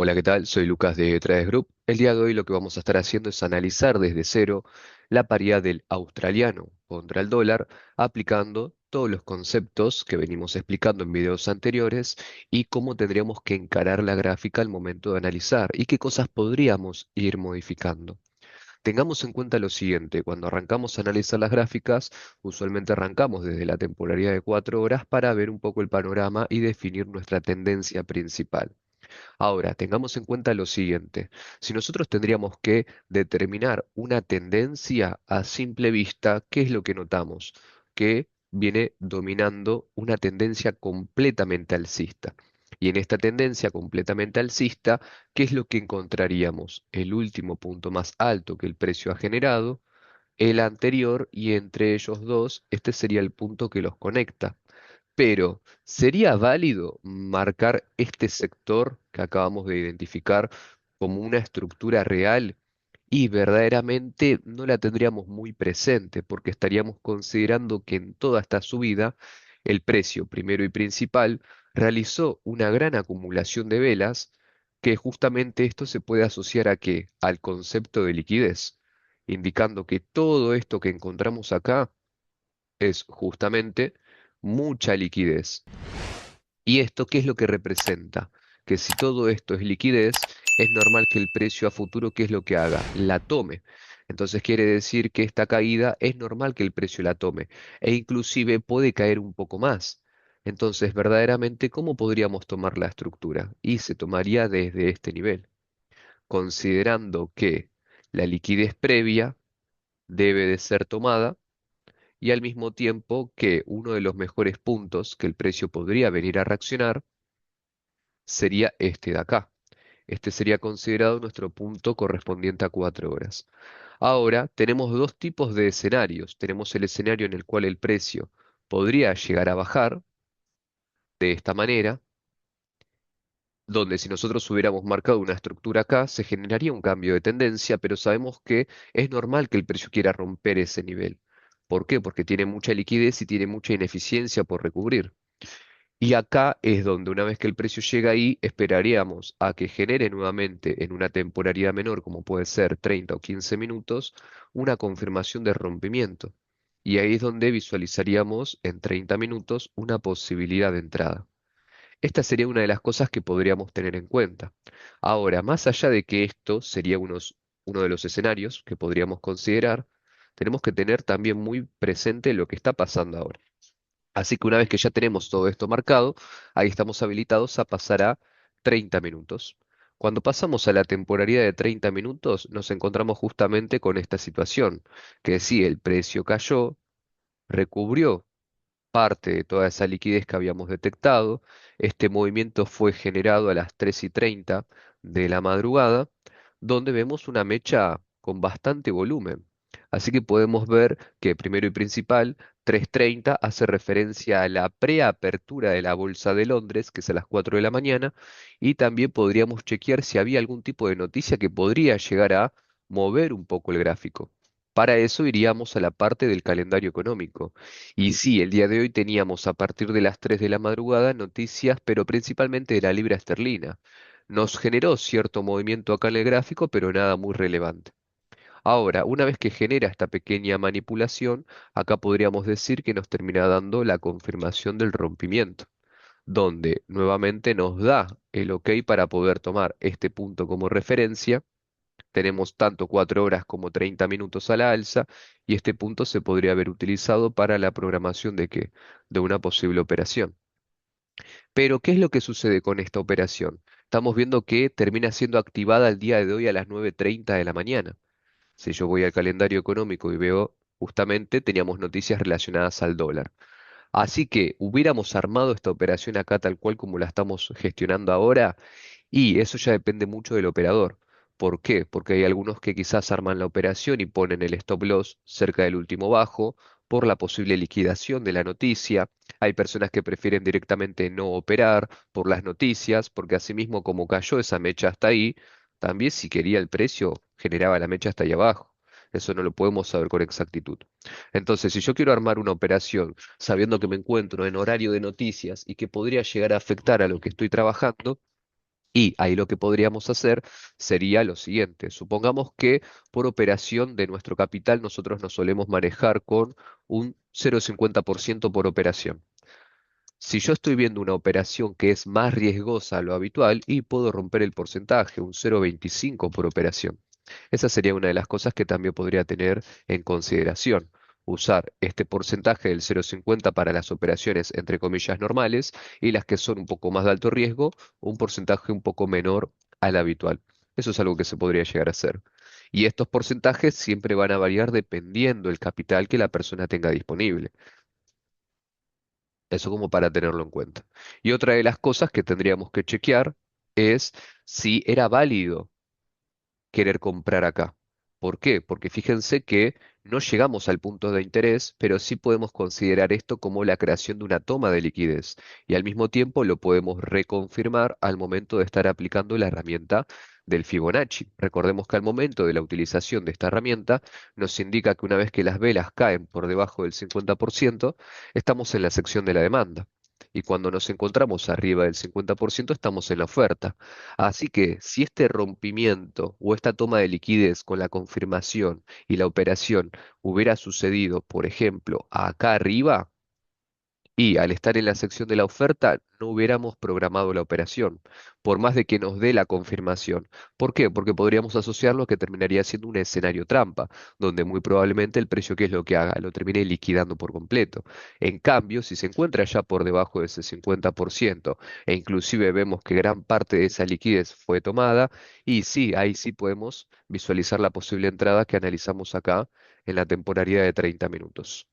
Hola, ¿qué tal? Soy Lucas de Trades Group. El día de hoy lo que vamos a estar haciendo es analizar desde cero la paridad del australiano contra el dólar, aplicando todos los conceptos que venimos explicando en videos anteriores y cómo tendríamos que encarar la gráfica al momento de analizar y qué cosas podríamos ir modificando. Tengamos en cuenta lo siguiente, cuando arrancamos a analizar las gráficas, usualmente arrancamos desde la temporalidad de 4 horas para ver un poco el panorama y definir nuestra tendencia principal. Ahora, tengamos en cuenta lo siguiente. Si nosotros tendríamos que determinar una tendencia a simple vista, ¿qué es lo que notamos? Que viene dominando una tendencia completamente alcista. Y en esta tendencia completamente alcista, ¿qué es lo que encontraríamos? El último punto más alto que el precio ha generado, el anterior y entre ellos dos, este sería el punto que los conecta. Pero, ¿sería válido marcar este sector que acabamos de identificar como una estructura real? Y verdaderamente no la tendríamos muy presente porque estaríamos considerando que en toda esta subida el precio primero y principal realizó una gran acumulación de velas que justamente esto se puede asociar a qué? Al concepto de liquidez, indicando que todo esto que encontramos acá es justamente mucha liquidez. ¿Y esto qué es lo que representa? Que si todo esto es liquidez, es normal que el precio a futuro, ¿qué es lo que haga? La tome. Entonces quiere decir que esta caída es normal que el precio la tome e inclusive puede caer un poco más. Entonces, verdaderamente, ¿cómo podríamos tomar la estructura? Y se tomaría desde este nivel, considerando que la liquidez previa debe de ser tomada y al mismo tiempo que uno de los mejores puntos que el precio podría venir a reaccionar sería este de acá. Este sería considerado nuestro punto correspondiente a 4 horas. Ahora tenemos dos tipos de escenarios. Tenemos el escenario en el cual el precio podría llegar a bajar de esta manera, donde si nosotros hubiéramos marcado una estructura acá, se generaría un cambio de tendencia, pero sabemos que es normal que el precio quiera romper ese nivel. ¿Por qué? Porque tiene mucha liquidez y tiene mucha ineficiencia por recubrir. Y acá es donde una vez que el precio llega ahí, esperaríamos a que genere nuevamente en una temporalidad menor, como puede ser 30 o 15 minutos, una confirmación de rompimiento. Y ahí es donde visualizaríamos en 30 minutos una posibilidad de entrada. Esta sería una de las cosas que podríamos tener en cuenta. Ahora, más allá de que esto sería uno de los escenarios que podríamos considerar, tenemos que tener también muy presente lo que está pasando ahora. Así que una vez que ya tenemos todo esto marcado, ahí estamos habilitados a pasar a 30 minutos. Cuando pasamos a la temporalidad de 30 minutos, nos encontramos justamente con esta situación, que si el precio cayó, recubrió parte de toda esa liquidez que habíamos detectado. Este movimiento fue generado a las 3:30 de la madrugada, donde vemos una mecha con bastante volumen. Así que podemos ver que primero y principal, 3:30 hace referencia a la preapertura de la Bolsa de Londres, que es a las 4 de la mañana, y también podríamos chequear si había algún tipo de noticia que podría llegar a mover un poco el gráfico. Para eso iríamos a la parte del calendario económico. Y sí, el día de hoy teníamos a partir de las 3 de la madrugada noticias, pero principalmente de la libra esterlina. Nos generó cierto movimiento acá en el gráfico, pero nada muy relevante. Ahora, una vez que genera esta pequeña manipulación, acá podríamos decir que nos termina dando la confirmación del rompimiento, donde nuevamente nos da el OK para poder tomar este punto como referencia. Tenemos tanto 4 horas como 30 minutos a la alza y este punto se podría haber utilizado para la programación de qué? De una posible operación. Pero, ¿qué es lo que sucede con esta operación? Estamos viendo que termina siendo activada el día de hoy a las 9:30 de la mañana. Si yo voy al calendario económico y veo, justamente teníamos noticias relacionadas al dólar. Así que hubiéramos armado esta operación acá tal cual como la estamos gestionando ahora, y eso ya depende mucho del operador. ¿Por qué? Porque hay algunos que quizás arman la operación y ponen el stop loss cerca del último bajo por la posible liquidación de la noticia. Hay personas que prefieren directamente no operar por las noticias, porque asimismo como cayó esa mecha hasta ahí, también si quería el precio generaba la mecha hasta ahí abajo. Eso no lo podemos saber con exactitud. Entonces, si yo quiero armar una operación sabiendo que me encuentro en horario de noticias y que podría llegar a afectar a lo que estoy trabajando, Y ahí lo que podríamos hacer sería lo siguiente. Supongamos que por operación de nuestro capital nosotros nos solemos manejar con un 0,50% por operación. Si yo estoy viendo una operación que es más riesgosa a lo habitual y puedo romper el porcentaje, un 0,25 por operación. Esa sería una de las cosas que también podría tener en consideración. Usar este porcentaje del 0,50 para las operaciones entre comillas normales y las que son un poco más de alto riesgo, un porcentaje un poco menor al habitual. Eso es algo que se podría llegar a hacer. Y estos porcentajes siempre van a variar dependiendo el capital que la persona tenga disponible. Eso como para tenerlo en cuenta. Y otra de las cosas que tendríamos que chequear es si era válido querer comprar acá. ¿Por qué? Porque fíjense que no llegamos al punto de interés, pero sí podemos considerar esto como la creación de una toma de liquidez y al mismo tiempo lo podemos reconfirmar al momento de estar aplicando la herramienta del Fibonacci. Recordemos que al momento de la utilización de esta herramienta nos indica que una vez que las velas caen por debajo del 50%, estamos en la sección de la demanda. Y cuando nos encontramos arriba del 50% estamos en la oferta. Así que si este rompimiento o esta toma de liquidez con la confirmación y la operación hubiera sucedido, por ejemplo, acá arriba, y al estar en la sección de la oferta, no hubiéramos programado la operación, por más de que nos dé la confirmación. ¿Por qué? Porque podríamos asociarlo a que terminaría siendo un escenario trampa, donde muy probablemente el precio, ¿qué es lo que haga? Lo termine liquidando por completo. En cambio, si se encuentra ya por debajo de ese 50%, e inclusive vemos que gran parte de esa liquidez fue tomada, y sí, ahí sí podemos visualizar la posible entrada que analizamos acá en la temporalidad de 30 minutos.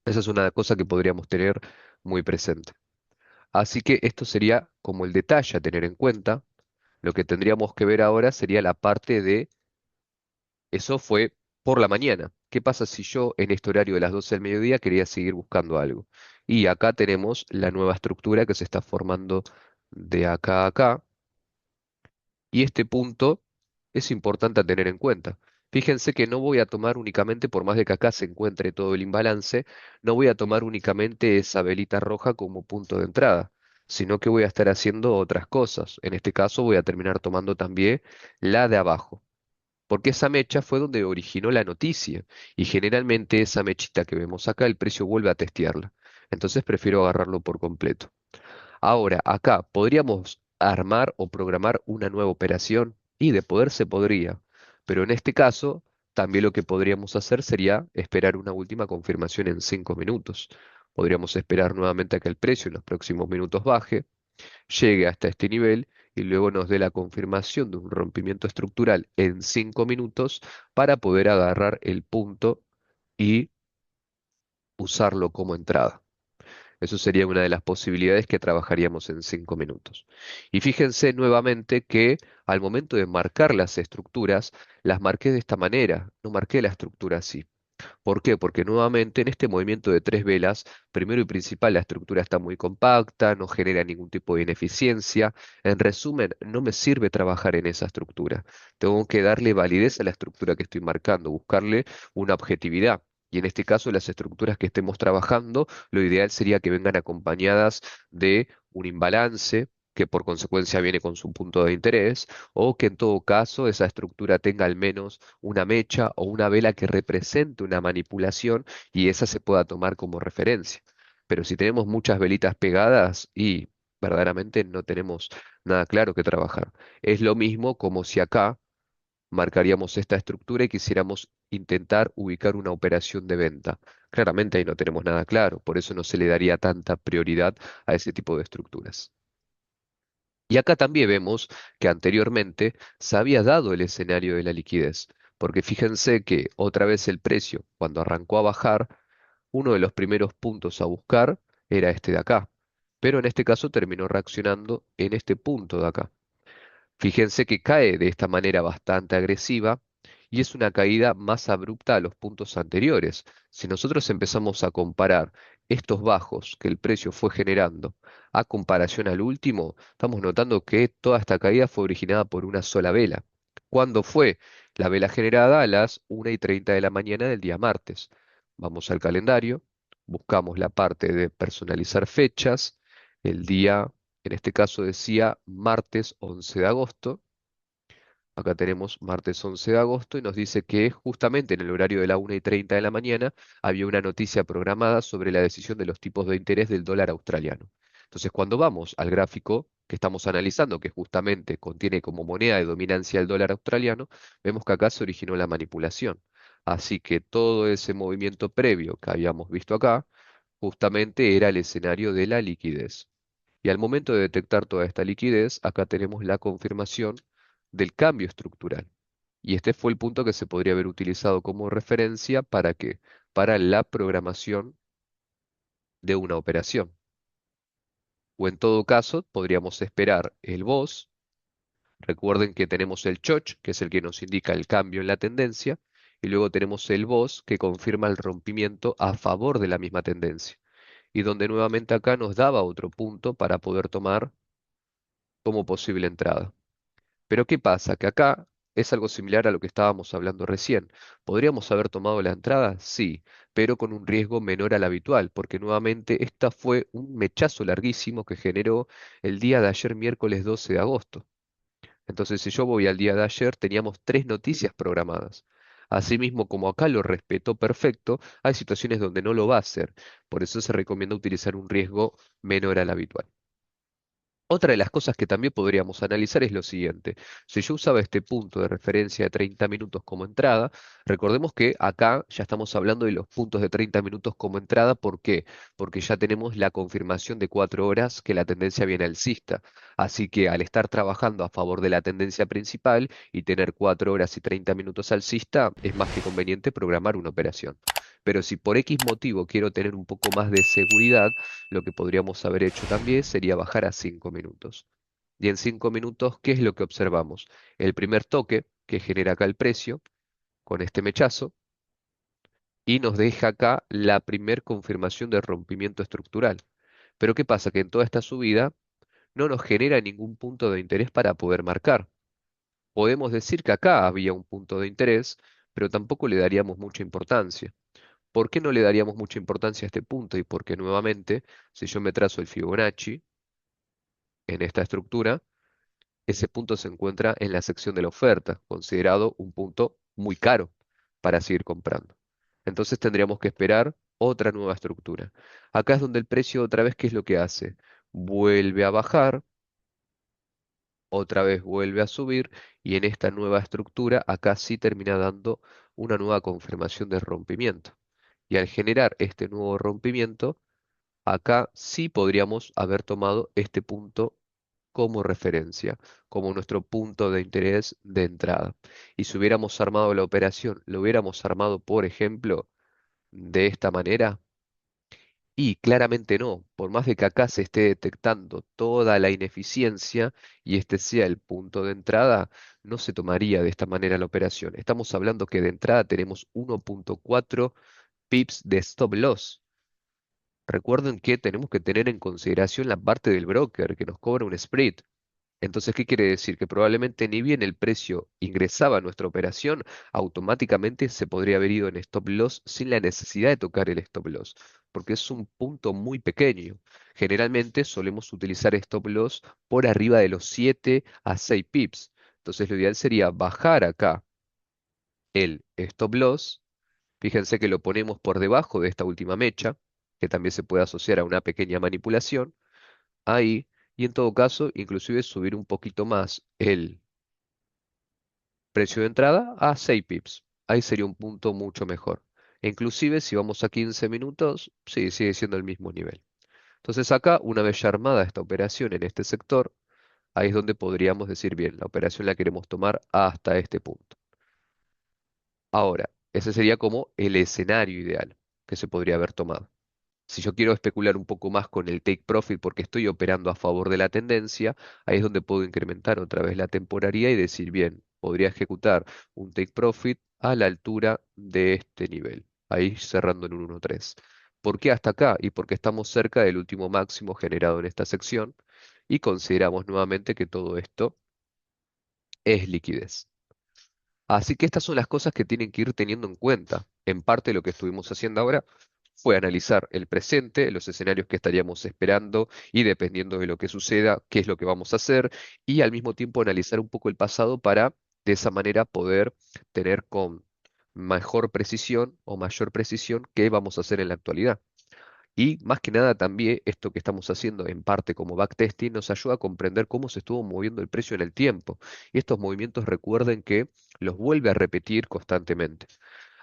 Esa es una cosa que podríamos tener muy presente. Así que esto sería como el detalle a tener en cuenta. Lo que tendríamos que ver ahora sería la parte de, eso fue por la mañana. ¿Qué pasa si yo en este horario de las 12 del mediodía quería seguir buscando algo? Y acá tenemos la nueva estructura que se está formando de acá a acá. Y este punto es importante a tener en cuenta. Fíjense que no voy a tomar únicamente, por más de que acá se encuentre todo el imbalance, no voy a tomar únicamente esa velita roja como punto de entrada, sino que voy a estar haciendo otras cosas. En este caso voy a terminar tomando también la de abajo, porque esa mecha fue donde originó la noticia y generalmente esa mechita que vemos acá, el precio vuelve a testearla. Entonces prefiero agarrarlo por completo. Ahora, acá podríamos armar o programar una nueva operación y de poder se podría, pero en este caso también lo que podríamos hacer sería esperar una última confirmación en 5 minutos. Podríamos esperar nuevamente a que el precio en los próximos minutos baje, llegue hasta este nivel y luego nos dé la confirmación de un rompimiento estructural en 5 minutos para poder agarrar el punto y usarlo como entrada. Eso sería una de las posibilidades que trabajaríamos en 5 minutos. Y fíjense nuevamente que al momento de marcar las estructuras, las marqué de esta manera, no marqué la estructura así. ¿Por qué? Porque nuevamente en este movimiento de tres velas, primero y principal, la estructura está muy compacta, no genera ningún tipo de ineficiencia. En resumen, no me sirve trabajar en esa estructura. Tengo que darle validez a la estructura que estoy marcando, buscarle una objetividad. Y en este caso, las estructuras que estemos trabajando, lo ideal sería que vengan acompañadas de un imbalance que por consecuencia viene con su punto de interés, o que en todo caso esa estructura tenga al menos una mecha o una vela que represente una manipulación y esa se pueda tomar como referencia. Pero si tenemos muchas velitas pegadas y verdaderamente no tenemos nada claro que trabajar. Es lo mismo como si acá marcaríamos esta estructura y quisiéramos intentar ubicar una operación de venta. Claramente ahí no tenemos nada claro, por eso no se le daría tanta prioridad a ese tipo de estructuras. Y acá también vemos que anteriormente se había dado el escenario de la liquidez, porque fíjense que otra vez el precio, cuando arrancó a bajar, uno de los primeros puntos a buscar era este de acá, pero en este caso terminó reaccionando en este punto de acá. Fíjense que cae de esta manera bastante agresiva y es una caída más abrupta a los puntos anteriores. Si nosotros empezamos a comparar estos bajos que el precio fue generando a comparación al último, estamos notando que toda esta caída fue originada por una sola vela. ¿Cuándo fue? La vela generada a las 1:30 de la mañana del día martes. Vamos al calendario, buscamos la parte de personalizar fechas, el día En este caso decía martes 11 de agosto. Acá tenemos martes 11 de agosto y nos dice que justamente en el horario de la 1:30 de la mañana había una noticia programada sobre la decisión de los tipos de interés del dólar australiano. Entonces, cuando vamos al gráfico que estamos analizando, que justamente contiene como moneda de dominancia el dólar australiano, vemos que acá se originó la manipulación. Así que todo ese movimiento previo que habíamos visto acá, justamente era el escenario de la liquidez. Y al momento de detectar toda esta liquidez, acá tenemos la confirmación del cambio estructural. Y este fue el punto que se podría haber utilizado como referencia para qué, para la programación de una operación. O en todo caso, podríamos esperar el BOS. Recuerden que tenemos el CHOCH, que es el que nos indica el cambio en la tendencia, y luego tenemos el BOS, que confirma el rompimiento a favor de la misma tendencia. Y donde nuevamente acá nos daba otro punto para poder tomar como posible entrada. Pero ¿qué pasa? Que acá es algo similar a lo que estábamos hablando recién. ¿Podríamos haber tomado la entrada? Sí, pero con un riesgo menor al habitual, porque nuevamente esta fue un mechazo larguísimo que generó el día de ayer, miércoles 12 de agosto. Entonces, si yo voy al día de ayer, teníamos tres noticias programadas. Asimismo, como acá lo respetó perfecto, hay situaciones donde no lo va a hacer. Por eso se recomienda utilizar un riesgo menor al habitual. Otra de las cosas que también podríamos analizar es lo siguiente. Si yo usaba este punto de referencia de 30 minutos como entrada, recordemos que acá ya estamos hablando de los puntos de 30 minutos como entrada. ¿Por qué? Porque ya tenemos la confirmación de 4 horas que la tendencia viene alcista. Así que al estar trabajando a favor de la tendencia principal y tener 4 horas y 30 minutos alcista, es más que conveniente programar una operación. Pero si por X motivo quiero tener un poco más de seguridad, lo que podríamos haber hecho también sería bajar a 5 minutos. Y en 5 minutos, ¿qué es lo que observamos? El primer toque que genera acá el precio con este mechazo y nos deja acá la primer confirmación de rompimiento estructural. Pero ¿qué pasa? Que en toda esta subida no nos genera ningún punto de interés para poder marcar. Podemos decir que acá había un punto de interés, pero tampoco le daríamos mucha importancia. ¿Por qué no le daríamos mucha importancia a este punto? Y porque nuevamente, si yo me trazo el Fibonacci en esta estructura, ese punto se encuentra en la sección de la oferta, considerado un punto muy caro para seguir comprando. Entonces tendríamos que esperar otra nueva estructura. Acá es donde el precio otra vez, ¿qué es lo que hace? Vuelve a bajar, otra vez vuelve a subir y en esta nueva estructura acá sí termina dando una nueva confirmación de rompimiento. Y al generar este nuevo rompimiento, acá sí podríamos haber tomado este punto como referencia, como nuestro punto de interés de entrada. Y si hubiéramos armado la operación, lo hubiéramos armado, por ejemplo, de esta manera. Y claramente no, por más de que acá se esté detectando toda la ineficiencia y este sea el punto de entrada, no se tomaría de esta manera la operación. Estamos hablando que de entrada tenemos 1,4 pips de stop loss. Recuerden que tenemos que tener en consideración la parte del broker que nos cobra un spread. Entonces, ¿qué quiere decir? Que probablemente ni bien el precio ingresaba a nuestra operación, automáticamente se podría haber ido en stop loss sin la necesidad de tocar el stop loss, porque es un punto muy pequeño. Generalmente solemos utilizar stop loss por arriba de los 7 a 6 pips. Entonces, lo ideal sería bajar acá el stop loss. Fíjense que lo ponemos por debajo de esta última mecha, que también se puede asociar a una pequeña manipulación ahí, y en todo caso, inclusive subir un poquito más el precio de entrada a 6 pips. Ahí sería un punto mucho mejor. E inclusive si vamos a 15 minutos, sí, sigue siendo el mismo nivel. Entonces acá, una vez ya armada esta operación en este sector, ahí es donde podríamos decir, bien, la operación la queremos tomar hasta este punto. Ahora, ese sería como el escenario ideal que se podría haber tomado. Si yo quiero especular un poco más con el take profit porque estoy operando a favor de la tendencia, ahí es donde puedo incrementar otra vez la temporalidad y decir, bien, podría ejecutar un take profit a la altura de este nivel, ahí cerrando en un 1.3. ¿Por qué hasta acá? Y porque estamos cerca del último máximo generado en esta sección y consideramos nuevamente que todo esto es liquidez. Así que estas son las cosas que tienen que ir teniendo en cuenta. En parte lo que estuvimos haciendo ahora fue analizar el presente, los escenarios que estaríamos esperando y dependiendo de lo que suceda, qué es lo que vamos a hacer y al mismo tiempo analizar un poco el pasado para de esa manera poder tener con mejor precisión o mayor precisión qué vamos a hacer en la actualidad. Y más que nada también esto que estamos haciendo en parte como backtesting nos ayuda a comprender cómo se estuvo moviendo el precio en el tiempo. Y estos movimientos recuerden que los vuelve a repetir constantemente.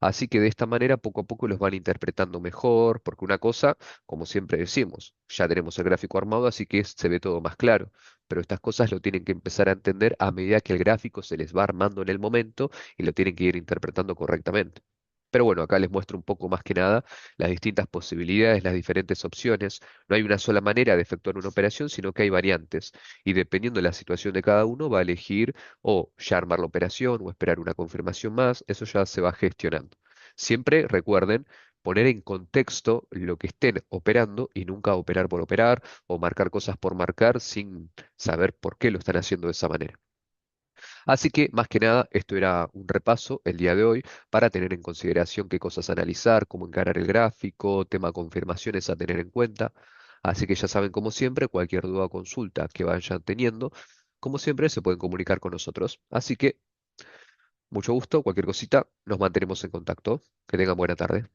Así que de esta manera poco a poco los van interpretando mejor, porque una cosa, como siempre decimos, ya tenemos el gráfico armado, así que se ve todo más claro. Pero estas cosas lo tienen que empezar a entender a medida que el gráfico se les va armando en el momento y lo tienen que ir interpretando correctamente. Pero bueno, acá les muestro un poco más que nada las distintas posibilidades, las diferentes opciones. No hay una sola manera de efectuar una operación, sino que hay variantes. Y dependiendo de la situación de cada uno, va a elegir o ya armar la operación o esperar una confirmación más. Eso ya se va gestionando. Siempre recuerden poner en contexto lo que estén operando y nunca operar por operar o marcar cosas por marcar sin saber por qué lo están haciendo de esa manera. Así que, más que nada, esto era un repaso el día de hoy para tener en consideración qué cosas analizar, cómo encarar el gráfico, tema confirmaciones a tener en cuenta. Así que ya saben, como siempre, cualquier duda o consulta que vayan teniendo, como siempre, se pueden comunicar con nosotros. Así que, mucho gusto, cualquier cosita, nos mantenemos en contacto. Que tengan buena tarde.